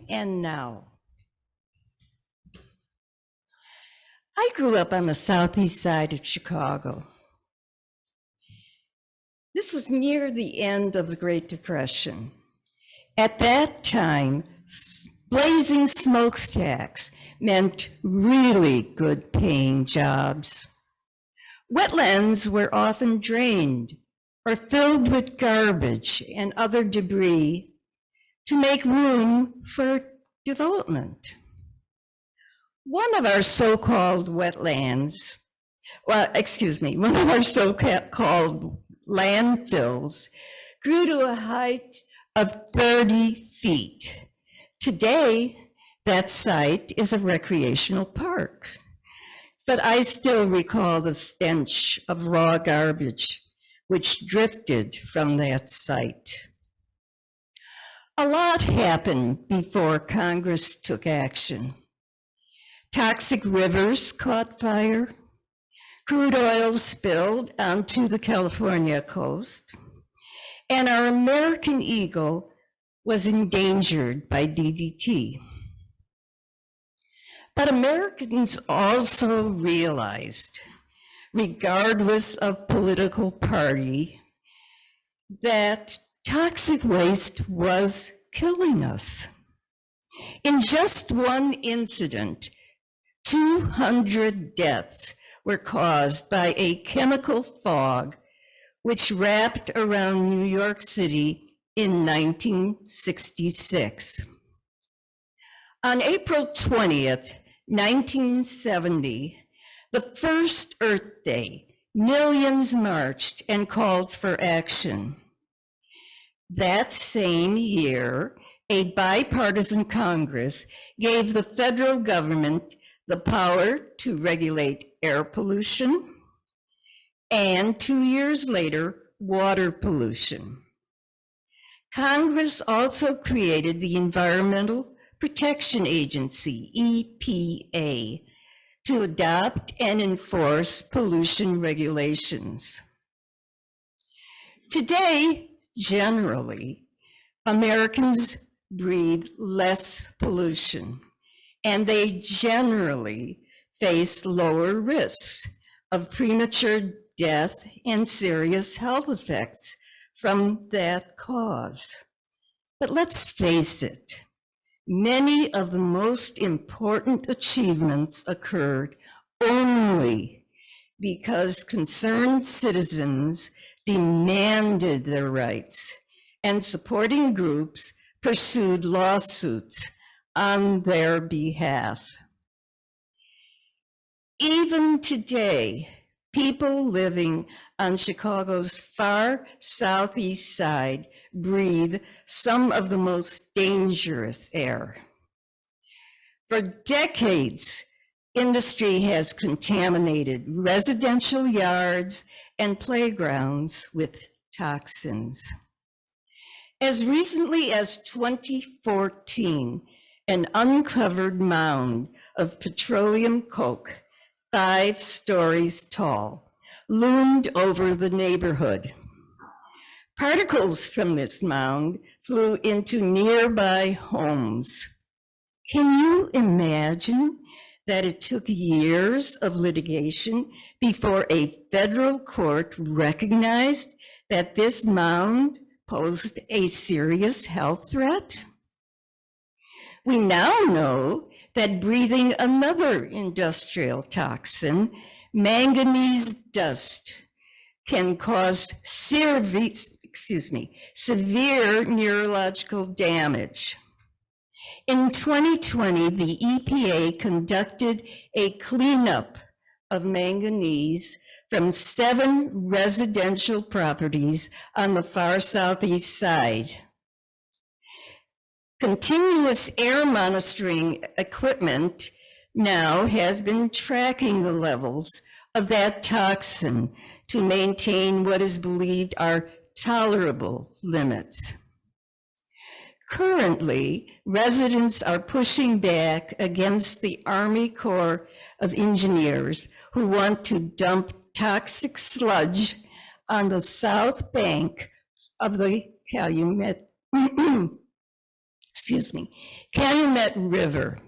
and now. I grew up on the southeast side of Chicago. This was near the end of the Great Depression. At that time, blazing smokestacks meant really good paying jobs. Wetlands were often drained or filled with garbage and other debris to make room for development. One of our so-called wetlands, one of our so-called landfills grew to a height of 30 feet. Today, that site is a recreational park, but I still recall the stench of raw garbage which drifted from that site. A lot happened before Congress took action. Toxic rivers caught fire, crude oil spilled onto the California coast, and our American eagle was endangered by DDT. But Americans also realized, regardless of political party, that toxic waste was killing us. In just one incident, 200 deaths were caused by a chemical fog which wrapped around New York City in 1966. On April 20th, 1970, the first Earth Day, millions marched and called for action. That same year, a bipartisan Congress gave the federal government the power to regulate air pollution, and 2 years later, water pollution. Congress also created the Environmental Protection Agency, EPA, to adopt and enforce pollution regulations. Today, generally, Americans breathe less pollution, and they generally face lower risks of premature death and serious health effects from that cause. But let's face it, many of the most important achievements occurred only because concerned citizens demanded their rights, and supporting groups pursued lawsuits on their behalf. Even today, people living on Chicago's far southeast side breathe some of the most dangerous air. For decades, industry has contaminated residential yards and playgrounds with toxins. As recently as 2014, an uncovered mound of petroleum coke, 5 stories tall, loomed over the neighborhood. Particles from this mound flew into nearby homes. Can you imagine that it took years of litigation before a federal court recognized that this mound posed a serious health threat? We now know that breathing another industrial toxin, manganese dust, can cause severe neurological damage. In 2020, the EPA conducted a cleanup of manganese from 7 residential properties on the far southeast side. Continuous air monitoring equipment now has been tracking the levels of that toxin to maintain what is believed are tolerable limits. Currently, residents are pushing back against the Army Corps of Engineers who want to dump toxic sludge on the south bank of the Calumet Calumet River.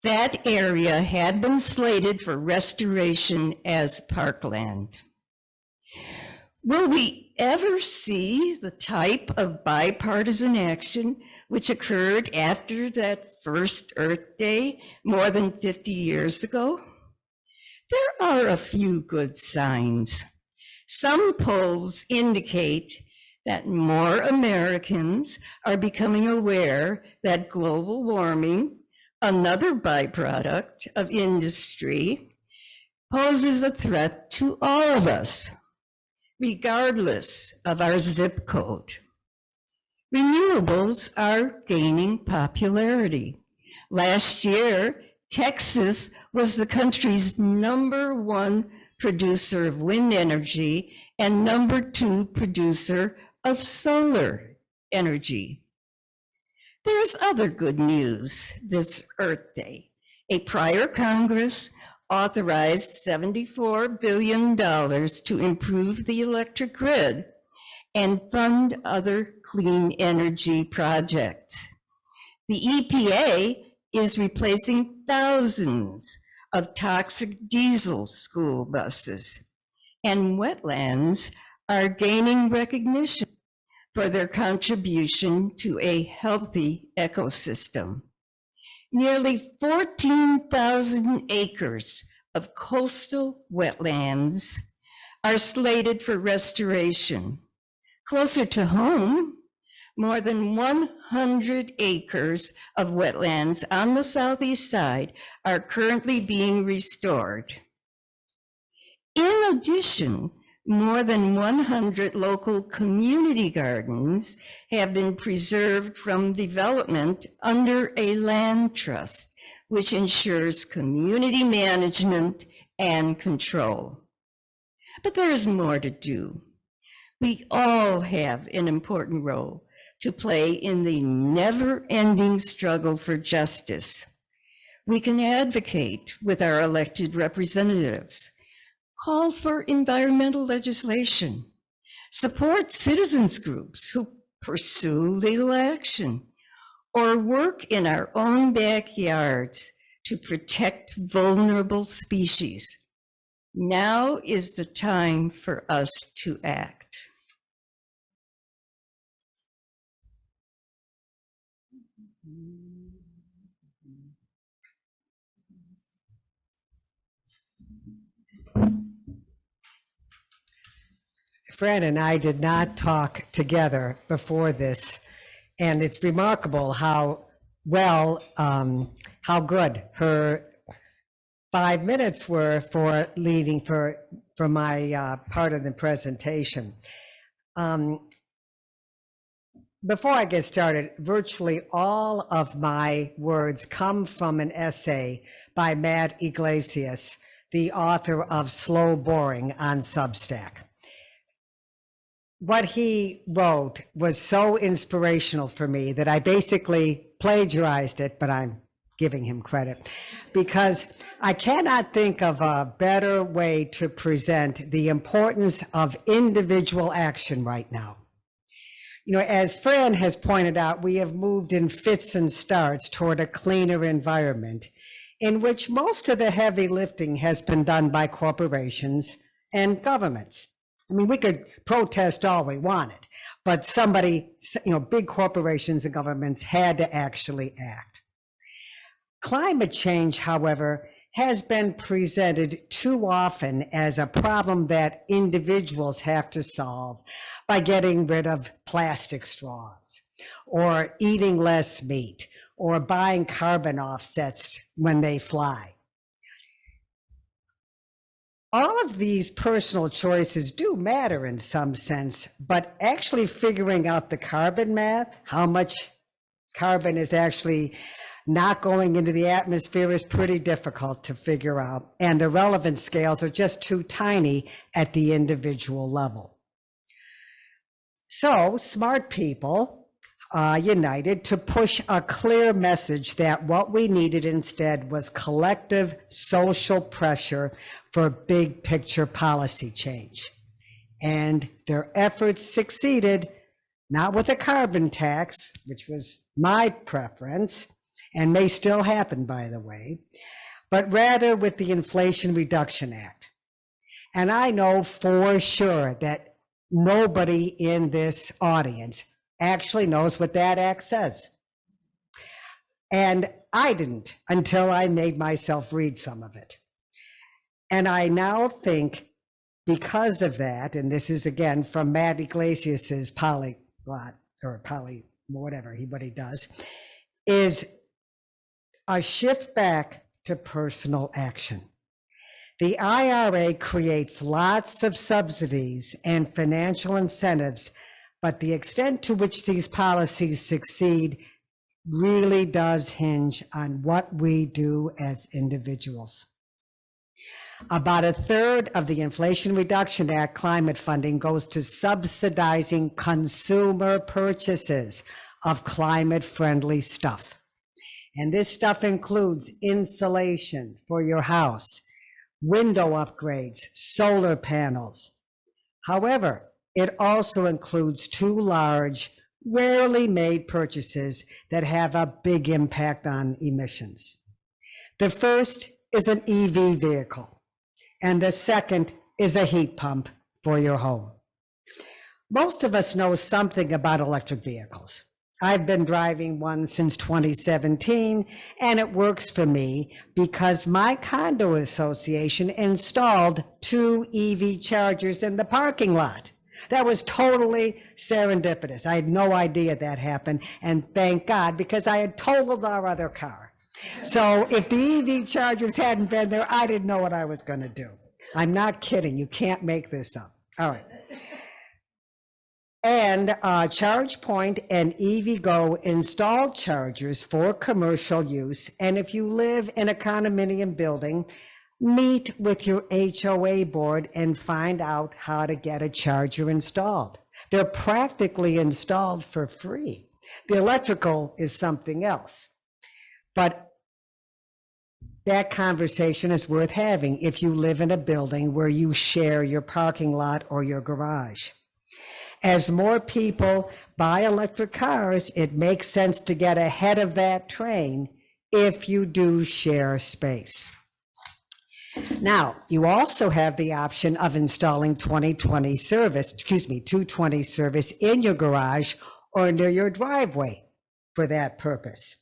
That area had been slated for restoration as parkland. Will we ever see the type of bipartisan action which occurred after that first Earth Day more than 50 years ago? There are a few good signs. Some polls indicate that more Americans are becoming aware that global warming, another byproduct of industry, poses a threat to all of us, regardless of our zip code. Renewables are gaining popularity. Last year, Texas was the country's #1 producer of wind energy and #2 producer of solar energy. There's other good news this Earth Day. A prior Congress authorized $74 billion to improve the electric grid and fund other clean energy projects. The EPA is replacing thousands of toxic diesel school buses, and wetlands are gaining recognition for their contribution to a healthy ecosystem. Nearly 14,000 acres of coastal wetlands are slated for restoration. Closer to home, more than 100 acres of wetlands on the southeast side are currently being restored. In addition, more than 100 local community gardens have been preserved from development under a land trust, which ensures community management and control. But there's more to do. We all have an important role to play in the never-ending struggle for justice. We can advocate with our elected representatives, call for environmental legislation, support citizens groups who pursue legal action, or work in our own backyards to protect vulnerable species. Now is the time for us to act. Fran and I did not talk together before this, and it's remarkable how good her 5 minutes were for leading for my part of the presentation. Before I get started, virtually all of my words come from an essay by Matt Iglesias, the author of Slow Boring on Substack. What he wrote was so inspirational for me that I basically plagiarized it, but I'm giving him credit because I cannot think of a better way to present the importance of individual action right now. You know, as Fran has pointed out, we have moved in fits and starts toward a cleaner environment in which most of the heavy lifting has been done by corporations and governments. I mean, we could protest all we wanted, but somebody, big corporations and governments had to actually act. Climate change, however, has been presented too often as a problem that individuals have to solve by getting rid of plastic straws, or eating less meat, or buying carbon offsets when they fly. All of these personal choices do matter in some sense, but actually figuring out the carbon math, how much carbon is actually not going into the atmosphere, is pretty difficult to figure out, and the relevant scales are just too tiny at the individual level. So smart people united to push a clear message that what we needed instead was collective social pressure for big picture policy change. And their efforts succeeded not with a carbon tax, which was my preference, and may still happen, by the way, but rather with the Inflation Reduction Act. And I know for sure that nobody in this audience actually knows what that act says. And I didn't until I made myself read some of it. And I now think because of that, and this is again from Matt Iglesias's polyglot, or whatever what he does, is a shift back to personal action. The IRA creates lots of subsidies and financial incentives, but the extent to which these policies succeed really does hinge on what we do as individuals. About a third of the Inflation Reduction Act climate funding goes to subsidizing consumer purchases of climate-friendly stuff. And this stuff includes insulation for your house, window upgrades, solar panels. However, it also includes two large, rarely made purchases that have a big impact on emissions. The first is an EV vehicle, and the second is a heat pump for your home. Most of us know something about electric vehicles. I've been driving one since 2017, and it works for me because my condo association installed 2 EV chargers in the parking lot. That was totally serendipitous. I had no idea that happened, and thank God, because I had totaled our other car. So if the EV chargers hadn't been there, I didn't know what I was going to do. I'm not kidding. You can't make this up. All right. And ChargePoint and EVgo installed chargers for commercial use. And if you live in a condominium building, meet with your HOA board and find out how to get a charger installed. They're practically installed for free. The electrical is something else. But that conversation is worth having if you live in a building where you share your parking lot or your garage. As more people buy electric cars, it makes sense to get ahead of that train if you do share space. Now, you also have the option of installing 220 service in your garage or near your driveway for that purpose.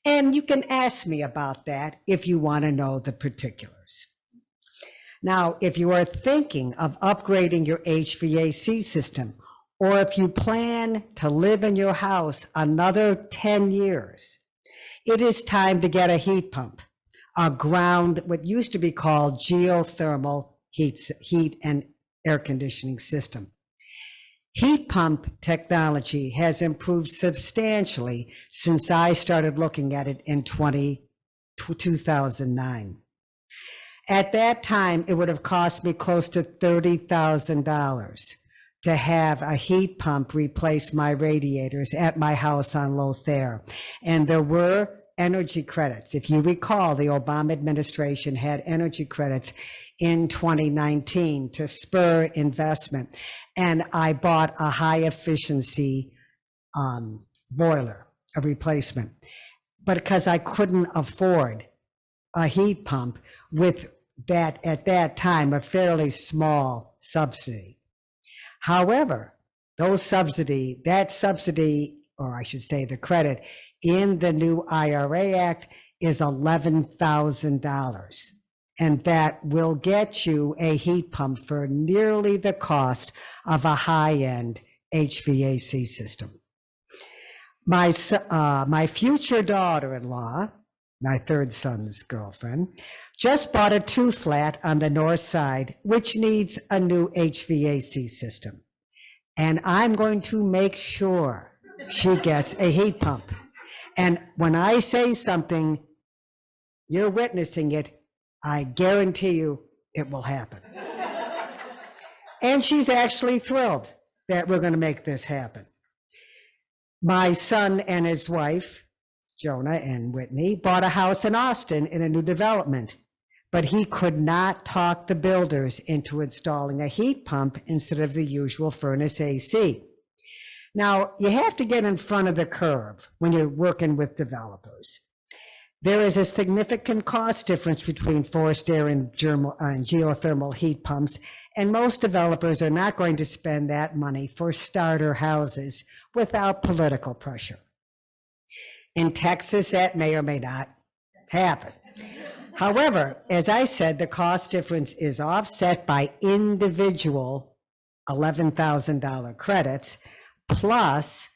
And you can ask me about that if you want to know the particulars. Now, if you are thinking of upgrading your HVAC system, or if you plan to live in your house another 10 years, it is time to get a heat pump, what used to be called geothermal heat and air conditioning system. Heat pump technology has improved substantially since I started looking at it in 2009. At that time, it would have cost me close to $30,000 to have a heat pump replace my radiators at my house on Lothair. And there were energy credits. If you recall, the Obama administration had energy credits in 2019 to spur investment. And I bought a high efficiency boiler, a replacement. But because I couldn't afford a heat pump with that, at that time, a fairly small subsidy. However, that subsidy, or I should say the credit in the new IRA Act is $11,000. And that will get you a heat pump for nearly the cost of a high-end HVAC system. My future daughter-in-law, my third son's girlfriend, just bought a 2-flat on the north side, which needs a new HVAC system. And I'm going to make sure she gets a heat pump. And when I say something, you're witnessing it, I guarantee you it will happen. And she's actually thrilled that we're going to make this happen. My son and his wife, Jonah and Whitney, bought a house in Austin in a new development, but he could not talk the builders into installing a heat pump instead of the usual furnace AC. Now, you have to get in front of the curve when you're working with developers. There is a significant cost difference between forced air and geothermal heat pumps, and most developers are not going to spend that money for starter houses without political pressure. In Texas, that may or may not happen. However, as I said, the cost difference is offset by individual $11,000 credits, plus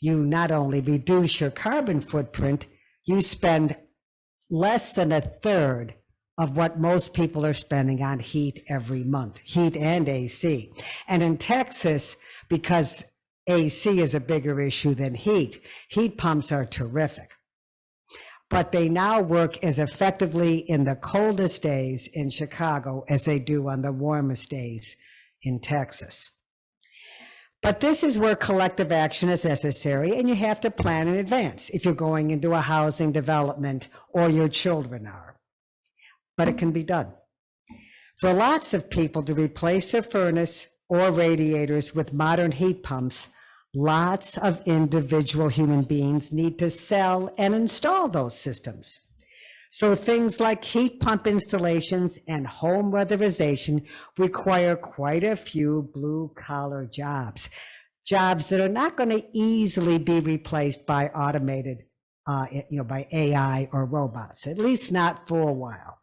you not only reduce your carbon footprint, you spend less than a third of what most people are spending on heat every month, heat and AC. And in Texas, because AC is a bigger issue than heat pumps are terrific. But they now work as effectively in the coldest days in Chicago as they do on the warmest days in Texas. But this is where collective action is necessary, and you have to plan in advance if you're going into a housing development or your children are. But it can be done. For lots of people to replace their furnace or radiators with modern heat pumps, lots of individual human beings need to sell and install those systems. So things like heat pump installations and home weatherization require quite a few blue-collar jobs that are not going to easily be replaced by automated, by AI or robots, at least not for a while.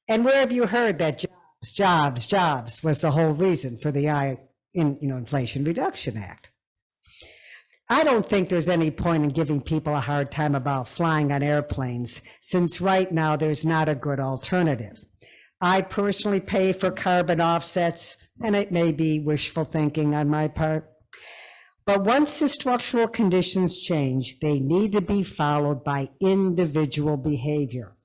And where have you heard that jobs was the whole reason for the Inflation Reduction Act? I don't think there's any point in giving people a hard time about flying on airplanes, since right now there's not a good alternative. I personally pay for carbon offsets, and it may be wishful thinking on my part. But once the structural conditions change, they need to be followed by individual behavior.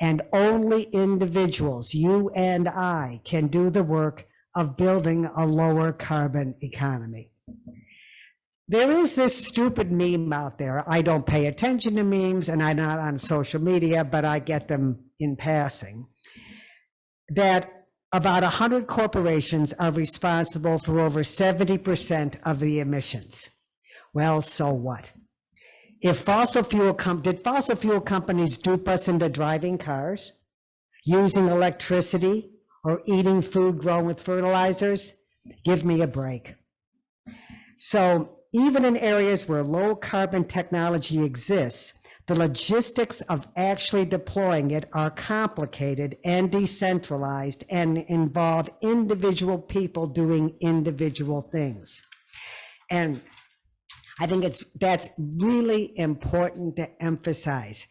And only individuals, you and I, can do the work of building a lower carbon economy. There is this stupid meme out there. I don't pay attention to memes, and I'm not on social media, but I get them in passing, that about 100 corporations are responsible for over 70% of the emissions. Well, so what? Did fossil fuel companies dupe us into driving cars, using electricity, or eating food grown with fertilizers? Give me a break. So even in areas where low carbon technology exists, the logistics of actually deploying it are complicated and decentralized and involve individual people doing individual things. And I think that's really important to emphasize.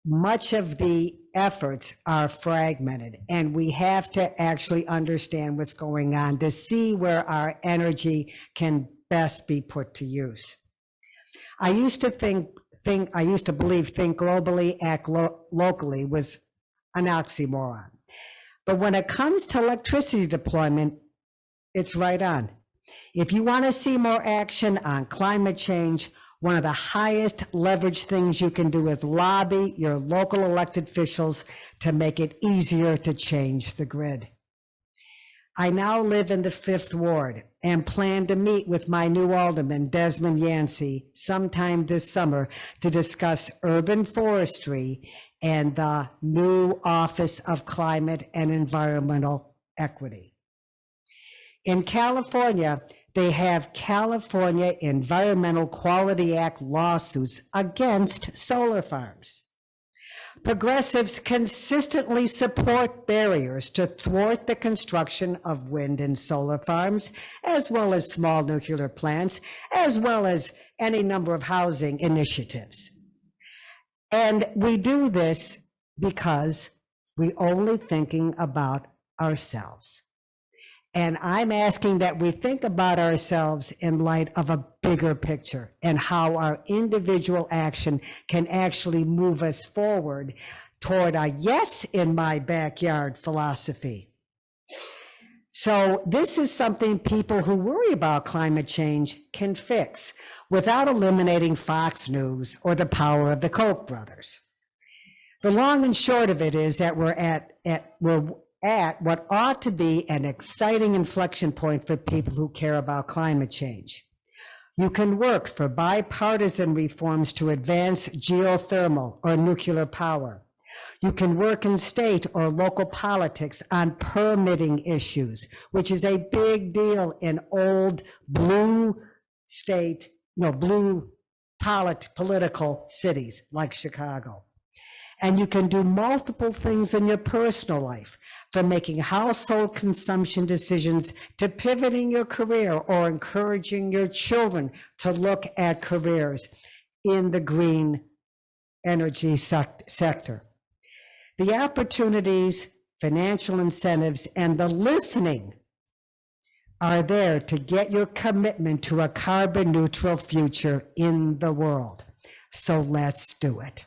Much of the efforts are fragmented, and we have to actually understand what's going on to see where our energy can best be put to use. I used to believe think globally, act locally was an oxymoron. But when it comes to electricity deployment, it's right on. If you want to see more action on climate change, one of the highest leverage things you can do is lobby your local elected officials to make it easier to change the grid. I now live in the 5th Ward and plan to meet with my new alderman, Desmond Yancey, sometime this summer to discuss urban forestry and the new Office of Climate and Environmental Equity. In California, they have California Environmental Quality Act lawsuits against solar farms. Progressives consistently support barriers to thwart the construction of wind and solar farms, as well as small nuclear plants, as well as any number of housing initiatives. And we do this because we're only thinking about ourselves. And I'm asking that we think about ourselves in light of a bigger picture and how our individual action can actually move us forward toward a yes in my backyard philosophy. So this is something people who worry about climate change can fix without eliminating Fox News or the power of the Koch brothers. The long and short of it is that we're at what ought to be an exciting inflection point for people who care about climate change. You can work for bipartisan reforms to advance geothermal or nuclear power. You can work in state or local politics on permitting issues, which is a big deal in old blue political cities like Chicago. And you can do multiple things in your personal life, from making household consumption decisions to pivoting your career or encouraging your children to look at careers in the green energy sector. The opportunities, financial incentives, and the listening are there to get your commitment to a carbon neutral future in the world. So let's do it.